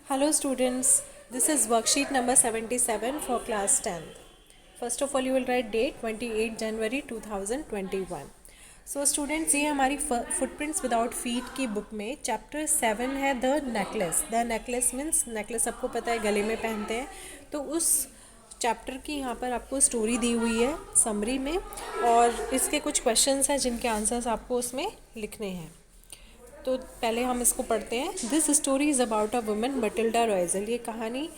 Hello students, this is worksheet number 77 for class 10th. First of all you will write date 28 January 2021. So students ये हमारी footprints without feet की book में chapter 7 है the necklace. The necklace means necklace सबको पता है गले में पहनते हैं. तो उस चैप्टर की यहाँ पर आपको स्टोरी दी हुई है समरी में और इसके कुछ क्वेश्चंस हैं जिनके आंसर्स आपको उसमें लिखने हैं. तो पहले हम इसको पढ़ते हैं. This story is about a woman Matilda Loisel. ये कहानी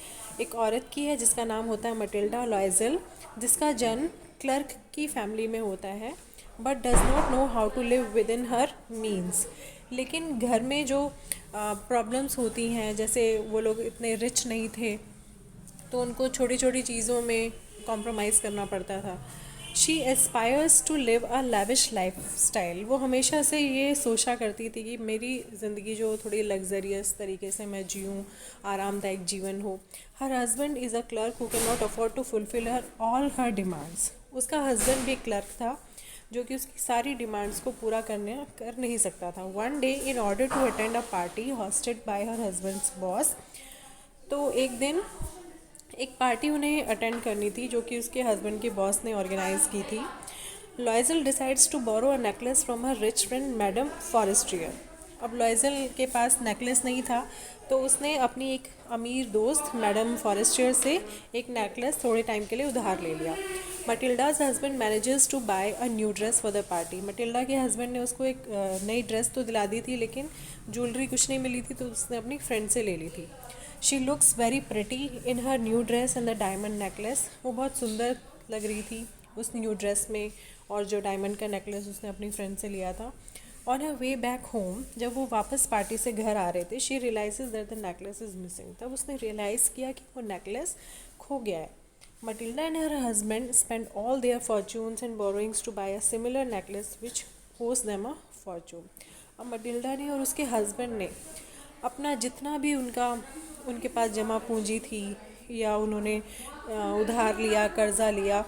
एक औरत की है जिसका नाम होता है मटिल्डा लॉयज़ल, जिसका जन्म क्लर्क की फैमिली में होता है but does not know how to live with in her means. लेकिन घर में जो प्रॉब्लम्स होती हैं, जैसे वो लोग इतने रिच नहीं थे तो उनको छोटी छोटी चीज़ों में कॉम्प्रोमाइज़ करना पड़ता था. She aspires to live a lavish lifestyle. वो हमेशा से ये सोचा करती थी कि मेरी ज़िंदगी जो थोड़ी लग्जरियस तरीके से मैं जीऊँ, आरामदायक जीवन हो. Her husband is a clerk who can not afford to fulfil her all her demands. उसका हस्बैंड भी क्लर्क था जो कि उसकी सारी डिमांड्स को पूरा कर नहीं सकता था. One day in order to attend a party hosted by her husband's boss. तो एक दिन एक पार्टी उन्हें अटेंड करनी थी जो कि उसके हस्बैंड के बॉस ने ऑर्गेनाइज़ की थी. Loisel decides to borrow a necklace from her rich friend madam Forestier. अब लॉयज़ल के पास नेकलेस नहीं था तो उसने अपनी एक अमीर दोस्त मैडम फॉरेस्ट्रियर से एक नेकलेस थोड़े टाइम के लिए उधार ले लिया. Matilda's husband manages to buy a new dress for the party. Matilda के हस्बैंड ने उसको एक नई ड्रेस तो दिला दी थी लेकिन ज्वेलरी कुछ नहीं मिली थी तो उसने अपनी फ्रेंड से ले ली थी. She looks very pretty in her new dress and the diamond necklace. वो बहुत सुंदर लग रही थी उस न्यू ड्रेस में और जो डायमंड का नेकलेस उसने अपनी फ्रेंड से लिया था. On her way back home, जब वो वापस पार्टी से घर आ रहे थे, she realizes that the necklace is missing. तब उसने रियलाइज़ किया कि वो नेकलेस खो गया है. Matilda and her husband spend all their fortunes and borrowings to buy a similar necklace which cost them a fortune. अब मटिल्डा ने और उसके हस्बैंड ने अपना जितना भी उनके पास जमा पूंजी थी या उन्होंने उधार लिया, कर्ज़ा लिया,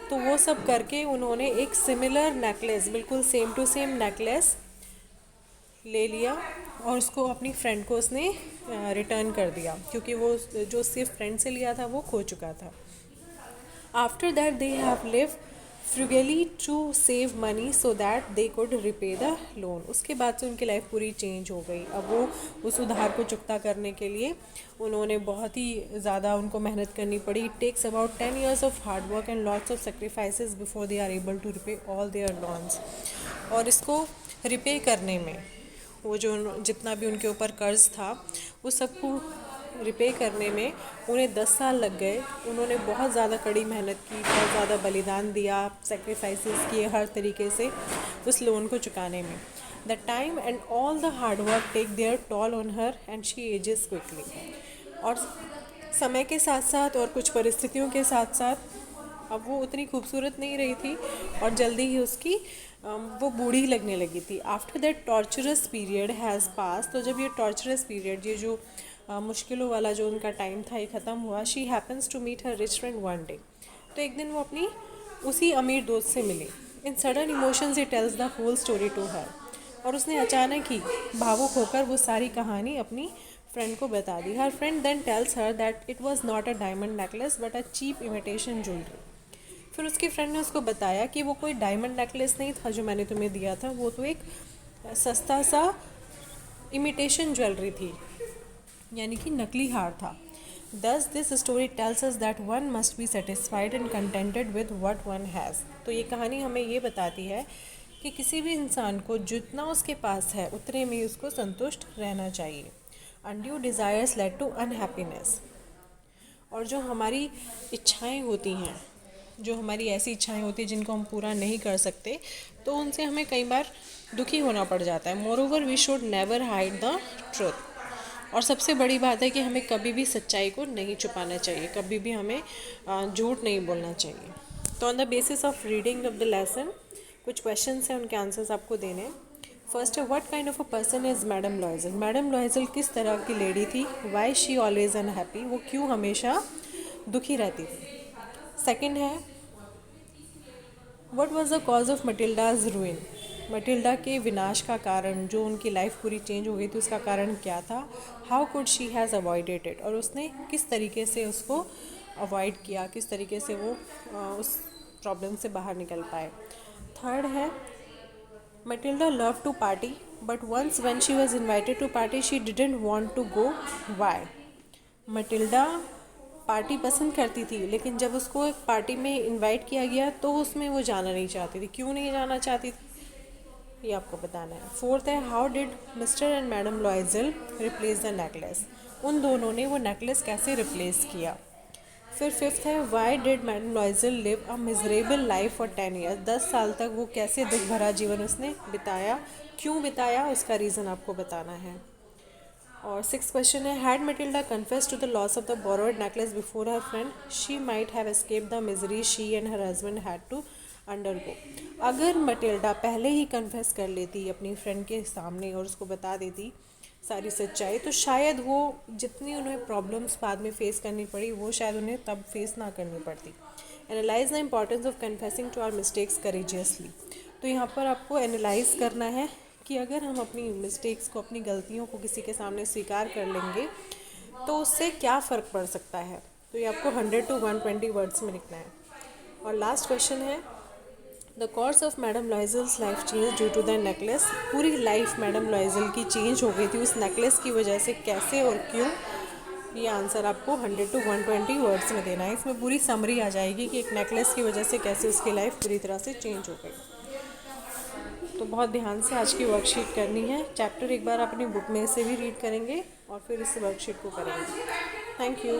तो वो सब करके उन्होंने एक सिमिलर नेकलेस, बिल्कुल सेम टू सेम नेकलेस ले लिया और उसको अपनी फ्रेंड को उसने रिटर्न कर दिया क्योंकि वो जो सिर्फ फ्रेंड से लिया था वो खो चुका था. After that they have live frugally to save money so that they could repay the loan. उसके बाद से उनकी लाइफ पूरी चेंज हो गई. अब वो उस उधार को चुकता करने के लिए उन्होंने बहुत ही ज़्यादा उनको मेहनत करनी पड़ी. It takes about 10 years of hard work and lots of sacrifices before they are able to repay all their loans. और इसको रिपे करने में वो जो जितना भी उनके ऊपर कर्ज था उस सबको रिपे करने में उन्हें 10 साल लग गए. उन्होंने बहुत ज़्यादा कड़ी मेहनत की, बहुत ज़्यादा बलिदान दिया, सेक्रीफाइसेस किए हर तरीके से उस लोन को चुकाने में. The time and all the hard work take their toll on her and she ages quickly. और समय के साथ साथ और कुछ परिस्थितियों के साथ साथ अब वो उतनी खूबसूरत नहीं रही थी और जल्दी ही उसकी वो बूढ़ी लगने लगी थी. After that torturers period has पास. तो जब ये टॉर्चरस पीरियड, ये जो मुश्किलों वाला जो उनका टाइम था, ये ख़त्म हुआ. She happens to meet her rich friend one day. तो एक दिन वो अपनी उसी अमीर दोस्त से मिली. In sudden emotions he tells the whole story to her. और उसने अचानक ही भावुक होकर वो सारी कहानी अपनी फ्रेंड को बता दी. Her friend then tells her that it was not a diamond necklace but a cheap imitation jewellery. फिर उसकी फ्रेंड ने उसको बताया कि वो कोई डायमंड नेकलेस नहीं था जो मैंने तुम्हें दिया था, वो तो एक सस्ता सा इमिटेशन ज्वेलरी थी, यानी कि नकली हार था. Thus this story tells us that one must be satisfied and contented with what one has. तो ये कहानी हमें ये बताती है कि किसी भी इंसान को जितना उसके पास है उतने में उसको संतुष्ट रहना चाहिए. Undue desires lead to unhappiness. और जो हमारी इच्छाएं होती हैं, जो हमारी ऐसी इच्छाएं होती हैं जिनको हम पूरा नहीं कर सकते, तो उनसे हमें कई बार दुखी होना पड़ जाता है. Moreover we should never hide the truth. और सबसे बड़ी बात है कि हमें कभी भी सच्चाई को नहीं छुपाना चाहिए, कभी भी हमें झूठ नहीं बोलना चाहिए. तो on the basis of reading of the lesson कुछ क्वेश्चंस हैं, उनके आंसर्स आपको देने हैं. फर्स्ट है, what kind of a person is madam Loisel. Madam Loisel किस तरह की लेडी थी. Why she always unhappy. वो क्यों हमेशा दुखी रहती थी. सेकेंड है, what was the cause of Matilda's ruin. Matilda के विनाश का कारण, जो उनकी लाइफ पूरी चेंज हो गई थी, उसका कारण क्या था. How could she has avoided it, और उसने किस तरीके से उसको अवॉइड किया, किस तरीके से वो उस प्रॉब्लम से बाहर निकल पाए. थर्ड है Matilda loved to party, but once when she was invited to party, she didn't want to go. Why? Matilda party पसंद करती थी, लेकिन जब उसको एक पार्टी में इनवाइट किया गया तो उसमें वो जाना नहीं चाहती थी. क्यों नहीं जाना चाहती थी, ये आपको बताना है. फोर्थ है how did mister and madam लॉयजल replace the necklace, उन दोनों ने वो नेकलेस कैसे रिप्लेस किया. फिर फिफ्थ है why did madam लॉयजल live a miserable life for 10 years, 10 साल तक वो कैसे दुख भरा जीवन उसने बिताया, क्यों बिताया, उसका रीज़न आपको बताना है. और सिक्स क्वेश्चन है had Matilda confess to the loss of the borrowed necklace before her friend, she might have escape the misery she and her husband had to undergo. अगर मटिल्डा पहले ही कन्फेस कर लेती अपनी फ्रेंड के सामने और उसको बता देती सारी सच्चाई, तो शायद वो जितनी उन्हें प्रॉब्लम्स बाद में फेस करनी पड़ी वो शायद उन्हें तब फेस ना करनी पड़ती. Analyse the importance of confessing to our mistakes courageously. तो यहाँ पर आपको एनालाइज करना है कि अगर हम अपनी मिस्टेक्स को, अपनी गलतियों को किसी के सामने स्वीकार कर लेंगे तो उससे क्या फ़र्क पड़ सकता है. तो ये आपको 100 to 120 वर्ड्स में लिखना है. और लास्ट क्वेश्चन है the course of madam Loisel's life change due to the necklace. पूरी लाइफ मैडम लॉयजल की चेंज हो गई थी उस नेकलेस की वजह से, कैसे और क्यों. ये आंसर आपको 100 to 120 वर्ड्स में देना है. इसमें पूरी समरी आ जाएगी कि एक नेकलेस की वजह से कैसे उसकी लाइफ पूरी तरह से चेंज हो गई. तो बहुत ध्यान से आज की वर्कशीट करनी है. चैप्टर एक बार अपनी बुक में से भी रीड करेंगे और फिर इस वर्कशीट को करेंगे. Thank you.